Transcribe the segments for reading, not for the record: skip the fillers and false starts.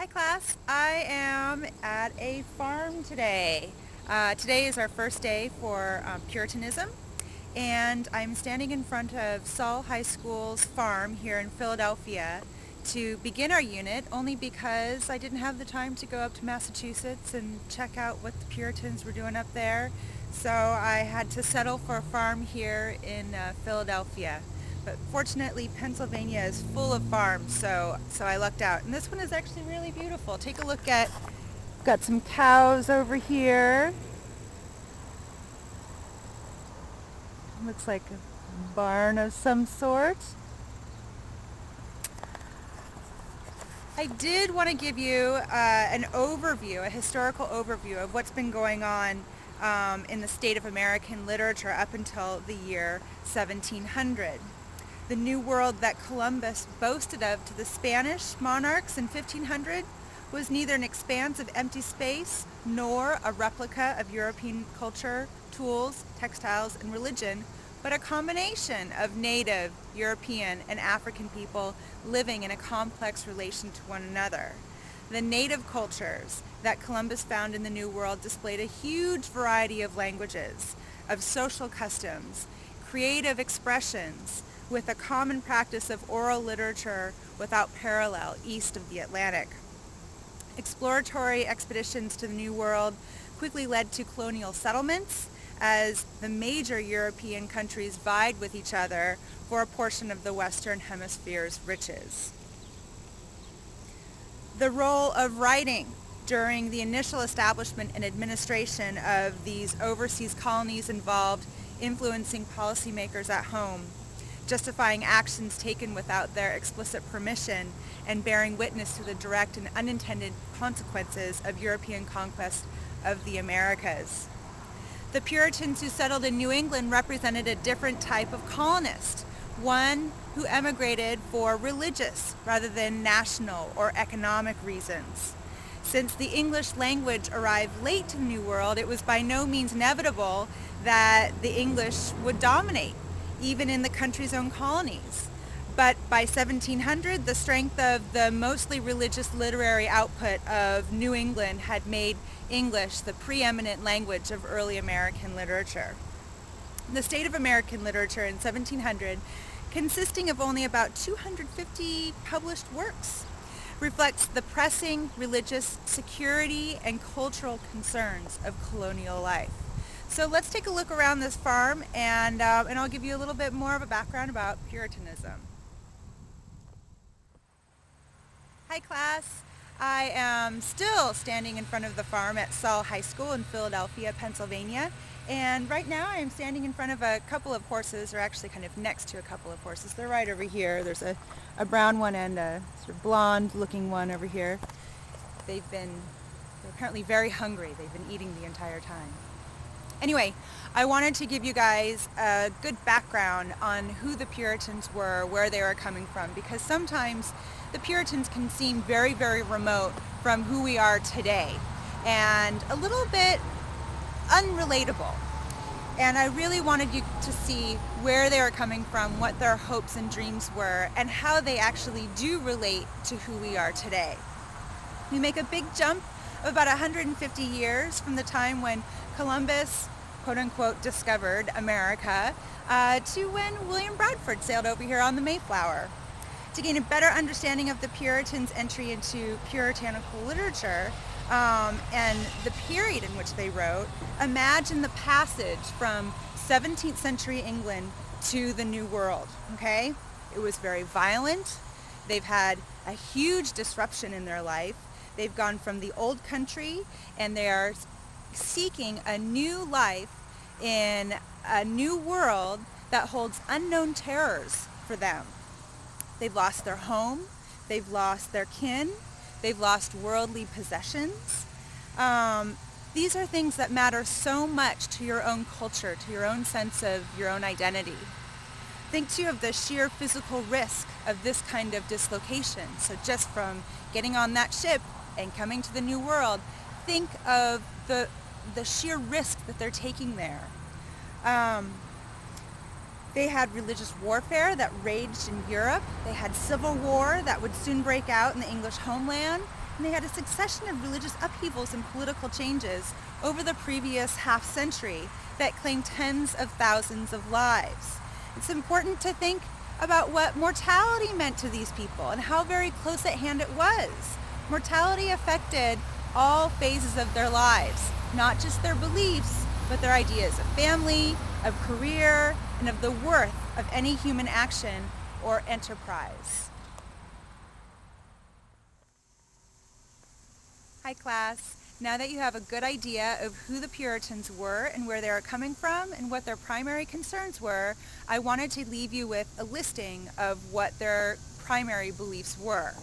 Hi class, I am at a farm today. Today is our first day for Puritanism, and I'm standing in front of Saul High School's farm here in Philadelphia to begin our unit, only because I didn't have the time to go up to Massachusetts and check out what the Puritans were doing up there. So I had to settle for a farm here in Philadelphia. But fortunately, Pennsylvania is full of farms, so I lucked out. And this one is actually really beautiful. Take a look at, got some cows over here. Looks like a barn of some sort. I did want to give you an overview, a historical overview of what's been going on in the state of American literature up until the year 1700. The New World that Columbus boasted of to the Spanish monarchs in 1500 was neither an expanse of empty space nor a replica of European culture, tools, textiles, and religion, but a combination of native, European, and African people living in a complex relation to one another. The native cultures that Columbus found in the New World displayed a huge variety of languages, of social customs, creative expressions, with a common practice of oral literature without parallel east of the Atlantic. Exploratory expeditions to the New World quickly led to colonial settlements as the major European countries vied with each other for a portion of the Western Hemisphere's riches. The role of writing during the initial establishment and administration of these overseas colonies involved influencing policymakers at home, justifying actions taken without their explicit permission, and bearing witness to the direct and unintended consequences of European conquest of the Americas. The Puritans who settled in New England represented a different type of colonist, one who emigrated for religious rather than national or economic reasons. Since the English language arrived late to the New World, it was by no means inevitable that the English would dominate, even in the country's own colonies. But by 1700, the strength of the mostly religious literary output of New England had made English the preeminent language of early American literature. The state of American literature in 1700, consisting of only about 250 published works, reflects the pressing religious security and cultural concerns of colonial life. So let's take a look around this farm, and I'll give you a little bit more of a background about Puritanism. Hi class, I am still standing in front of the farm at Saul High School in Philadelphia, Pennsylvania, and right now I am standing in front of a couple of horses, or actually kind of next to a couple of horses. They're right over here. There's a brown one and a sort of blonde looking one over here. They're apparently very hungry. They've been eating the entire time. Anyway, I wanted to give you guys a good background on who the Puritans were, where they were coming from, because sometimes the Puritans can seem very, very remote from who we are today and a little bit unrelatable. And I really wanted you to see where they were coming from, what their hopes and dreams were, and how they actually do relate to who we are today. We make a big jump of about 150 years from the time when Columbus, quote-unquote, discovered America, to when William Bradford sailed over here on the Mayflower. To gain a better understanding of the Puritans' entry into puritanical literature and the period in which they wrote, imagine the passage from 17th century England to the New World, okay? It was very violent. They've had a huge disruption in their life. They've gone from the old country, and they are seeking a new life in a new world that holds unknown terrors for them. They've lost their home, they've lost their kin, they've lost worldly possessions. These are things that matter so much to your own culture, to your own sense of your own identity. Think too of the sheer physical risk of this kind of dislocation. So just from getting on that ship and coming to the New World, think of the sheer risk that they're taking there. They had religious warfare that raged in Europe. They had civil war that would soon break out in the English homeland. and they had a succession of religious upheavals and political changes over the previous half century that claimed tens of thousands of lives. It's important to think about what mortality meant to these people and how very close at hand it was. Mortality affected all phases of their lives, not just their beliefs, but their ideas of family, of career, and of the worth of any human action or enterprise. Hi class. Now that you have a good idea of who the Puritans were and where they were coming from and what their primary concerns were, I wanted to leave you with a listing of what their primary beliefs were.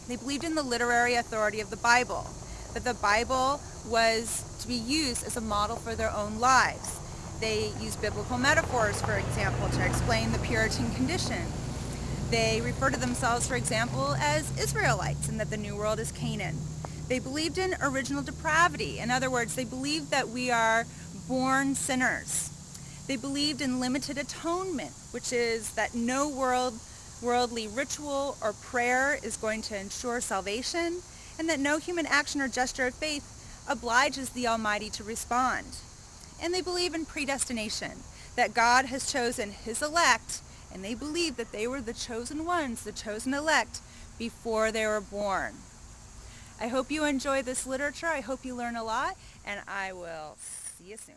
They believed in the literary authority of the Bible, that the Bible was to be used as a model for their own lives. They used biblical metaphors, for example, to explain the Puritan condition. They refer to themselves, for example, as Israelites and that the New World is Canaan. They believed in original depravity. In other words, they believed that we are born sinners. They believed in limited atonement, which is that no worldly ritual or prayer is going to ensure salvation, and that no human action or gesture of faith obliges the Almighty to respond. And they believe in predestination, that God has chosen his elect, and they believe that they were the chosen ones, the chosen elect, before they were born. I hope you enjoy this literature. I hope you learn a lot, and I will see you soon.